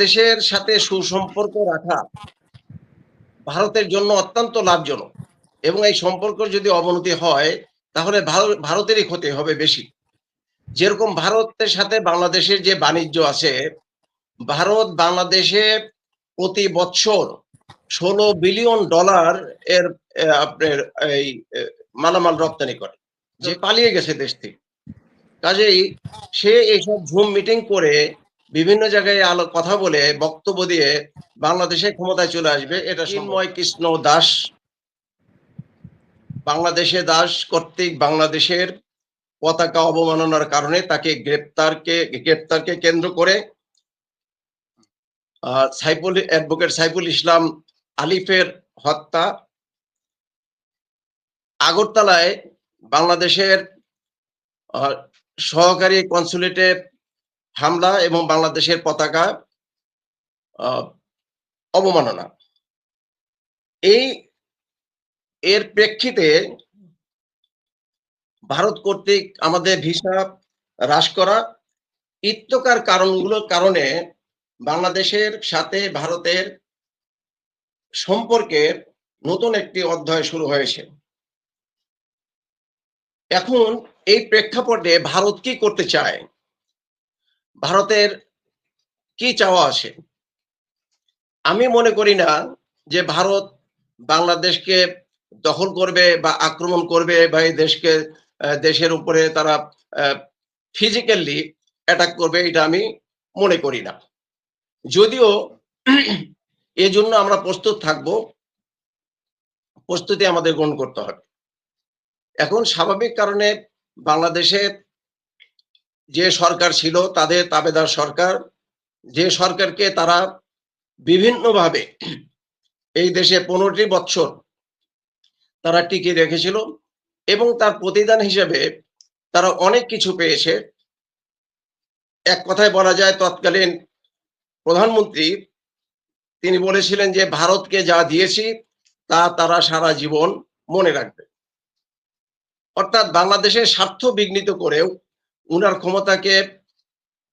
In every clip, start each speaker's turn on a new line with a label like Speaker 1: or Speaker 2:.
Speaker 1: দেশের সাথে সুসম্পর্ক রাখা ভারতের জন্য অত্যন্ত লাভজনক এবং এই সম্পর্ক যদি অবনতি হয় তাহলে ভারতেরই ক্ষতি হবে বেশি। যেরকম ভারতের সাথে বাংলাদেশের যে বাণিজ্য আছে, ভারত বাংলাদেশে প্রতি বছর $16 বিলিয়ন এর আপনার এই মালামাল রপ্তানি করে, যে পালিয়ে গেছে দেশ থেকে। কাজেই সে এইসব জুম মিটিং করে বিভিন্ন জায়গায় কথা বলে বক্তব্য দিয়ে বাংলাদেশে ক্ষমতায় চলে আসবে, এটা চিন্ময় কৃষ্ণ দাস বাংলাদেশে দাস কর্তৃক বাংলাদেশের পতাকা অবমাননার কারণে তাকে গ্রেপ্তারকে কেন্দ্র করে অ্যাডভোকেট সাইফুল ইসলাম আলিফের হত্যা, আগরতলায় বাংলাদেশের সহকারী কনসুলেটে হামলা এবং বাংলাদেশের পতাকা অবমাননা, এর প্রেক্ষিতে ভারত কর্তৃক আমাদের ভিসা হ্রাস করা ইত্যকার কারণগুলোর কারণে বাংলাদেশের সাথে ভারতের সম্পর্কের নতুন একটি অধ্যায় শুরু হয়েছে। এখন এই প্রেক্ষাপটে ভারত কি করতে চায়, ভারতের কি চাওয়া আছে? আমি মনে করি না যে ভারত বাংলাদেশকে দখল করবে বা আক্রমণ করবে বা এই দেশের উপরে তারা ফিজিক্যালি অ্যাটাক করবে, এটা আমি মনে করি না। যদিও এজন্য আমরা প্রস্তুত থাকব, প্রস্তুতি আমাদের গ্রহণ করতে হবে। এখন স্বাভাবিক কারণে বাংলাদেশে যে সরকার ছিল তাদের তাবেদার সরকার, যে সরকারকে তারা বিভিন্নভাবে এই দেশে 15টি বছর তারা টিকিয়ে রেখেছিল এবং তার প্রতিদান হিসেবে তারা অনেক কিছু পেয়েছে। এক কথায় বলা যায়, তৎকালীন প্রধানমন্ত্রী তিনি বলেছিলেন যে ভারতকে যা দিয়েছি তা তারা সারা জীবন মনে রাখবে। অর্থাৎ বাংলাদেশের স্বার্থ বিঘ্নিত করেও উনার ক্ষমতাকে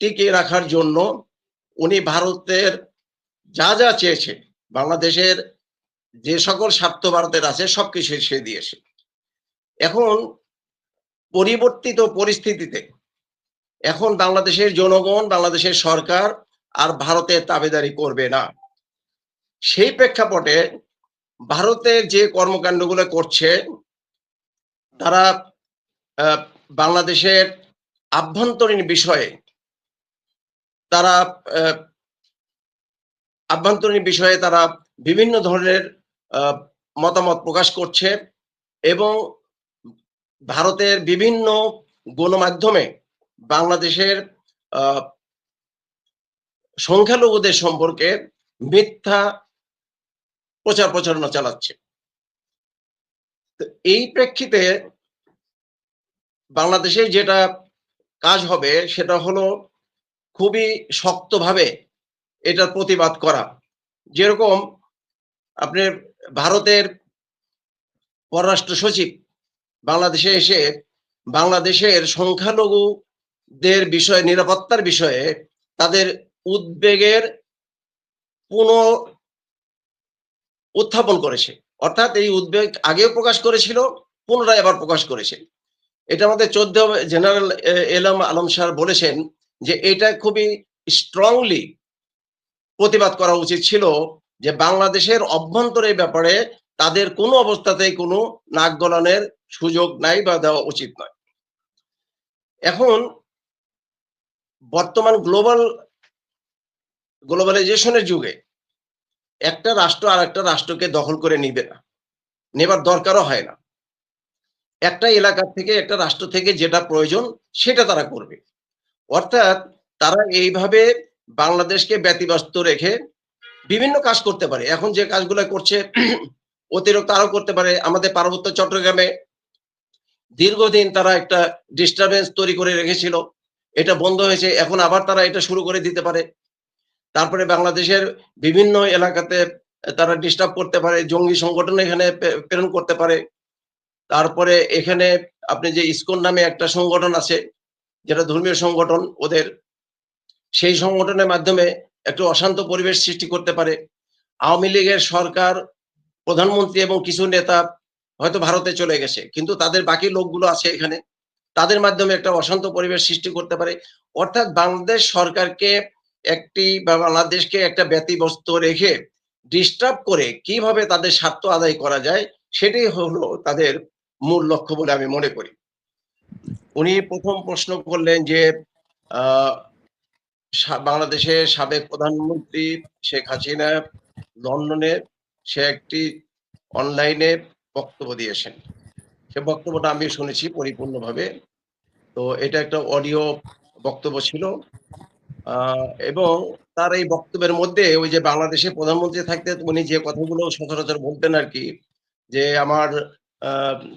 Speaker 1: টিকিয়ে রাখার জন্য উনি ভারতের যা যা চেয়েছে, বাংলাদেশের যে সকল স্বার্থ ভারতের আছে সবকিছু সে দিয়েছে। এখন পরিবর্তিত পরিস্থিতিতে এখন বাংলাদেশের জনগণ, বাংলাদেশের সরকার আর ভারতের তাবেদারি করবে না। সেই প্রেক্ষাপটে ভারতের যে কর্মকাণ্ডগুলো করছে, তারা বাংলাদেশের আভ্যন্তরীণ বিষয়ে তারা বিভিন্ন ধরনের মতামত প্রকাশ করছে এবং ভারতের বিভিন্ন গণমাধ্যমে বাংলাদেশের সংখ্যালঘুদের সম্পর্কে মিথ্যা প্রচার প্রচারণা চালাচ্ছে। এই প্রেক্ষিতে বাংলাদেশের যেটা কাজ হবে সেটা হলো খুবই শক্তভাবে এটার প্রতিবাদ করা। যেরকম আপনি ভারতের পররাষ্ট্র সচিব বাংলাদেশে এসে বাংলাদেশের সংখ্যালঘুদের বিষয়ে, নিরাপত্তার বিষয়ে তাদের উদ্বেগের উত্থাপন করেছে। অর্থাৎ এই উদ্বেগ আগেও প্রকাশ করেছিল, পুনরায় আবার প্রকাশ করেছে। এটা আমাদের 14 জেনারেল এলম আলম স্যার বলেছেন যে এটা খুবই স্ট্রংলি প্রতিবাদ করা উচিত ছিল যে বাংলাদেশের অভ্যন্তরের ব্যাপারে তাদের কোনো অবস্থাতেই কোনো নাক গলানোর সুযোগ নাই বা দেওয়া উচিত নয়। এখন বর্তমান গ্লোবালাইজেশনের যুগে একটা রাষ্ট্র আর একটা রাষ্ট্রকে দখল করে নিবে না, নেবার দরকারও হয় না। একটা এলাকা থেকে, একটা রাষ্ট্র থেকে যেটা প্রয়োজন সেটা তারা করবে। অর্থাৎ তারা এইভাবে বাংলাদেশকে ব্যতিব্যস্ত রেখে বিভিন্ন কাজ করতে পারে। এখন যে কাজগুলো করছে অতিরিক্ত আরো করতে পারে। আমাদের পার্বত্য চট্টগ্রামে দীর্ঘদিন তারা একটা ডিস্টারবেন্স তৈরি করে রেখেছিল, এটা বন্ধ হয়েছে, এখন আবার তারা এটা শুরু করে দিতে পারে। তারপরে বাংলাদেশের বিভিন্ন এলাকাতে তারা ডিস্টার্ব করতে পারে, জঙ্গি সংগঠন এখানে প্রেরণ করতে পারে। তারপরে এখানে আপনি যে ইসকন নামে একটা সংগঠন আছে, যেটা ধর্মীয় সংগঠন ওদের, সেই সংগঠনের মাধ্যমে একটু অশান্ত পরিবেশ সৃষ্টি করতে পারে। আওয়ামী লীগের সরকার, প্রধানমন্ত্রী এবং কিছু নেতা হয়তো ভারতে চলে গেছে। কিন্তু তাদের বাকি লোকগুলো আছে এখানে। তাদের মাধ্যমে একটা অশান্ত পরিবেশ সৃষ্টি করতে পারে। অর্থাৎ বাংলাদেশ সরকারকে বাংলাদেশকে একটা ব্যতিব্যস্ত রেখে ডিস্টার্ব করে কিভাবে তাদের স্বার্থ আদায় করা যায়, সেটাই হলো তাদের মূল লক্ষ্য বলে আমি মনে করি। উনি ১ম প্রশ্ন করলেন যে আ বাংলাদেশের সাবেক প্রধানমন্ত্রী শেখ হাসিনা লন্ডনে সে একটি অনলাইনে বক্তব্য দিয়েছেন। সে বক্তব্যটা আমি শুনেছি পরিপূর্ণভাবে। তো এটা একটা অডিও বক্তব্য ছিল। আ এবং তার এই বক্তব্যের মধ্যে ওই যে বাংলাদেশের প্রধানমন্ত্রী থাকতে উনি যে কথাগুলো সচরাচর বলতেন আরকি, যে আমার আ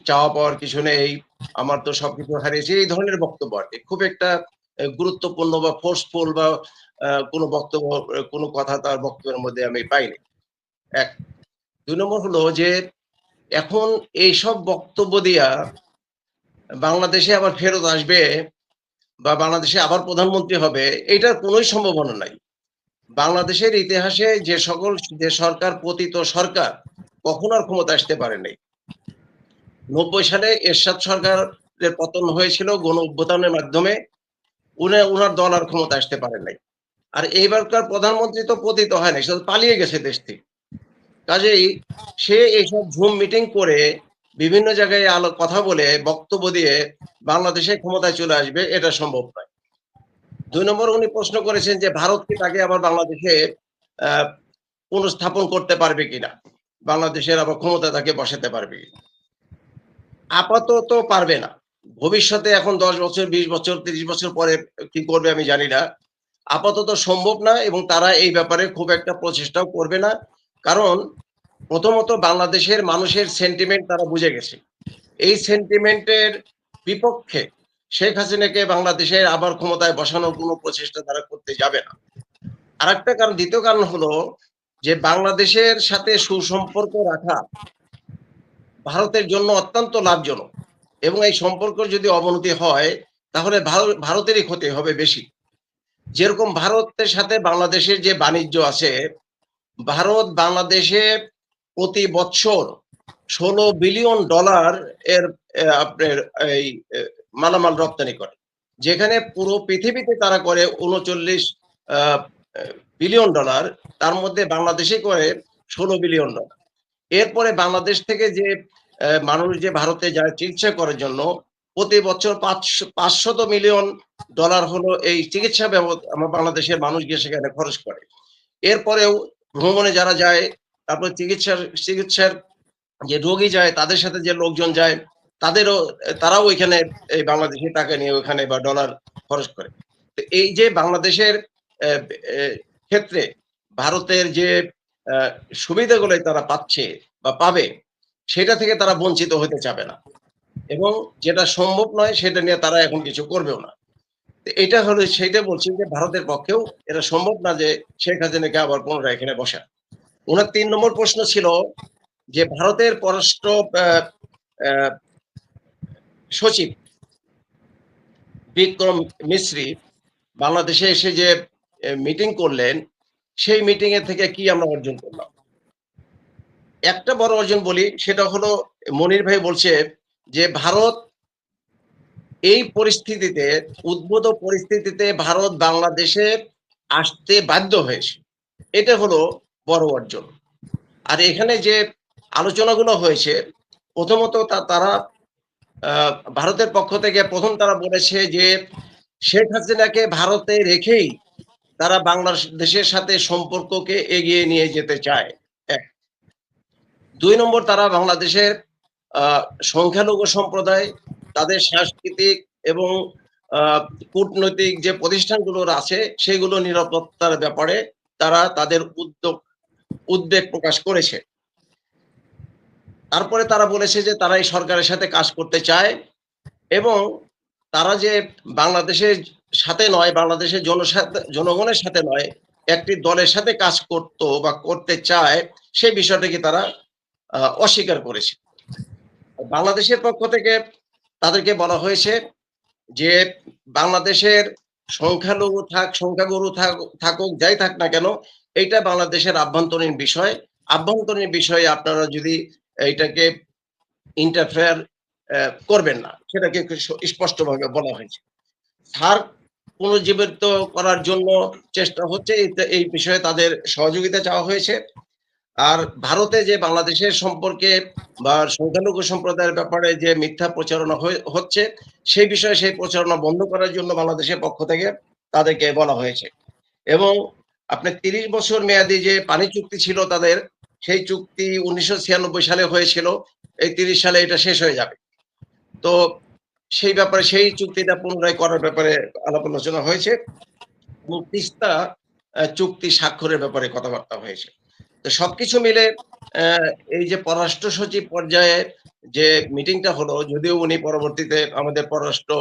Speaker 1: চাওয়া পাওয়ার কিছু নেই, আমার তো সবকিছু হারিয়েছি। এই ধরনের বক্তব্য আরকি। খুব একটা গুরুত্বপূর্ণ বা ফোর্সফুল বা কোনো বক্তব্য, কোনো কথা তার বক্তব্যের মধ্যে আমি পাইনি। ১, ২ নম্বর হলো যে এখন এইসব বক্তব্য দিয়া বাংলাদেশে আবার ফেরত আসবে বা বাংলাদেশে আবার প্রধানমন্ত্রী হবে, এটার কোনই সম্ভাবনা নাই। বাংলাদেশের ইতিহাসে যে সরকার পতিত সরকার কখনো আর ক্ষমতায় আসতে পারে নাই। ৯০ সালে এরশাদ সরকারের পতন হয়েছিল গণ অভ্যুত্থানের মাধ্যমে। উনার দল আর ক্ষমতায় আসতে পারে নাই। আর এইবারকার প্রধানমন্ত্রী তো পতিত হয় নাই, সে তো পালিয়ে গেছে দেশ থেকে। কাজেই সে এইসব জুম মিটিং করে বিভিন্ন জায়গায় কথা বলে বক্তব্য দিয়ে বাংলাদেশে ক্ষমতায় চলে আসবে, এটা সম্ভব নয়। ২ নম্বর উনি প্রশ্ন করেছেন যে ভারত কি তাকে আবার বাংলাদেশে আ পুনঃস্থাপন করতে পারবে কিনা? বাংলাদেশের আবার ক্ষমতায় তাকে বসাতে পারবে কিনা? আপাতত পারবে না। ভবিষ্যতে এখন ১০ বছর, ২০ বছর, ৩০ বছর পরে কি করবে আমি জানি না। আপাতত সম্ভব না এবং তারা এই ব্যাপারে খুব একটা প্রচেষ্টাও করবে না। কারণ প্রথমত বাংলাদেশের মানুষের সেন্টিমেন্ট তারা বুঝে গেছে। এই সেন্টিমেন্টের বিপক্ষে শেখ হাসিনাকে বাংলাদেশে আবার ক্ষমতায় বসানোর কোনো প্রচেষ্টা তারা করতে যাবে না। আরেকটা কারণ, দ্বিতীয় কারণ হলো যে বাংলাদেশের সাথে সুসম্পর্ক রাখা ভারতের জন্য অত্যন্ত লাভজনক এবং এই সম্পর্কের যদি অবনতি হয় তাহলে ভারতেরই ক্ষতি হবে বেশি। যেরকম ভারতের সাথে বাংলাদেশের যে বাণিজ্য আছে, ভারত বাংলাদেশে প্রতি বৎসর $১৬ বিলিয়ন এর আপনার এই এ মালামাল রপ্তানি করে। যেখানে পুরো পৃথিবীতে তারা করে $৩৯ আ এ বিলিয়ন, তার মধ্যে বাংলাদেশে করে $১৬ বিলিয়ন। এরপরে বাংলাদেশ থেকে যে মানুষ যে ভারতে যায় চিকিৎসা করার জন্য প্রতি বছর ৫০০ মিলিয়ন ডলার হলো এই চিকিৎসা আমার বাংলাদেশের মানুষ গিয়ে সেখানে খরচ করে। এরপরেও ভ্রমণে যারা যায়, তারপর চিকিৎসার যে রোগী যায়, তাদের সাথে যে লোকজন যায়, তাদেরও তারাও ওইখানে এই বাংলাদেশী টাকা নিয়ে ওখানে বা ডলার খরচ করে। তো এই যে বাংলাদেশের অ্যা এ ক্ষেত্রে ভারতের যে আ সুবিধাগুলো তারা পাচ্ছে বা পাবে, সেটা থেকে তারা বঞ্চিত হতে চাবে না। এবং যেটা সম্ভব নয় সেটা নিয়ে তারা এখন কিছু করবেও না। তো এটা হলো, সেইটা বলছি যে ভারতের পক্ষেও এটা সম্ভব না যে শেখ হাসিনাকে আবার পুনরায় এখানে বসা। উনার ৩ নম্বর প্রশ্ন ছিল যে ভারতের পররাষ্ট্র আ আ সচিব বিক্রম মিশ্রি বাংলাদেশে এসে যে মিটিং করলেন, সেই মিটিং এর থেকে কি আমরা অর্জন করলাম? একটা বড় অর্জন বলি, সেটা হলো মনির ভাই বলছে যে ভারত এই পরিস্থিতিতে, উদ্ভূত পরিস্থিতিতে ভারত বাংলাদেশে আসতে বাধ্য হয়েছে। এটা হলো বড় অর্জন। আর এখানে যে আলোচনাগুলো হয়েছে, প্রথমত তারা আ ভারতের পক্ষ থেকে ১ম তারা বলেছে যে শেখ হাসিনাকে ভারতে রেখেই তারা বাংলাদেশের সাথে সম্পর্ককে এগিয়ে নিয়ে যেতে চায়। ১, ২ নম্বর তারা বাংলাদেশের আ সংখ্যালঘু সম্প্রদায়, তাদের সাংস্কৃতিক এবং আ কূটনৈতিক যে প্রতিষ্ঠানগুলো আছে, সেগুলো নিরাপত্তার ব্যাপারে তারা তাদের উদ্বেগ প্রকাশ করেছে। তারপরে তারা বলেছে যে তারা এই সরকারের সাথে কাজ করতে চায় এবং তারা যে বাংলাদেশের সাথে নয়, বাংলাদেশের জনগণের সাথে নয়, একটি দলের সাথে কাজ করত বা করতে চায়, সেই বিষয়টাকে তারা অস্বীকার করেছে। বাংলাদেশের পক্ষ থেকে তাদেরকে বলা হয়েছে যে বাংলাদেশের সংখ্যালঘু থাক, সংখ্যাগুরু থাকুক, যাই থাক না কেন, এইটা বাংলাদেশের আভ্যন্তরীণ বিষয়। আভ্যন্তরীণ বিষয়ে আপনারা যদি এইটাকে ইন্টারফেয়ার করবেন না। সেটাকে স্পষ্টভাবে বলা হয়েছে। সার্ক পুনর্জীবিত করার জন্য চেষ্টা হচ্ছে। এই বিষয়ে তাদের সহযোগিতা চাওয়া হয়েছে। আর ভারতে যে বাংলাদেশের সম্পর্কে বা সংখ্যালঘু সম্প্রদায়ের ব্যাপারে যে মিথ্যা প্রচারণা হচ্ছে, সেই বিষয়ে সেই প্রচারণা বন্ধ করার জন্য বাংলাদেশের পক্ষ থেকে তাদেরকে বলা হয়েছে। এবং আপনার ৩০ বছর মেয়াদী যে পানি চুক্তি ছিল তাদের, সেই চুক্তি ১৯৯৬ সালে হয়েছিল। এই ৩০ সালে এটা শেষ হয়ে যাবে। তো সেই ব্যাপারে সেই চুক্তিটা পুনরায় করার ব্যাপারে আলাপ আলোচনা হয়েছে এবং তিস্তা চুক্তি স্বাক্ষরের ব্যাপারে কথাবার্তা হয়েছে। তো সবকিছু মিলে এই যে পররাষ্ট্র সচিব পর্যায়ে যে মিটিংটা হলো, যদিও উনি পরবর্তীতে আমাদের পররাষ্ট্র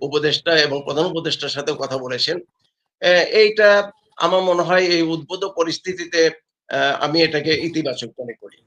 Speaker 1: উপদেষ্টা এবং প্রধান উপদেষ্টার সাথেও কথা বলেছেন। এইটা আমার মনে হয় এই উদ্ভূত পরিস্থিতিতে আমি এটাকে ইতিবাচক মনে করি।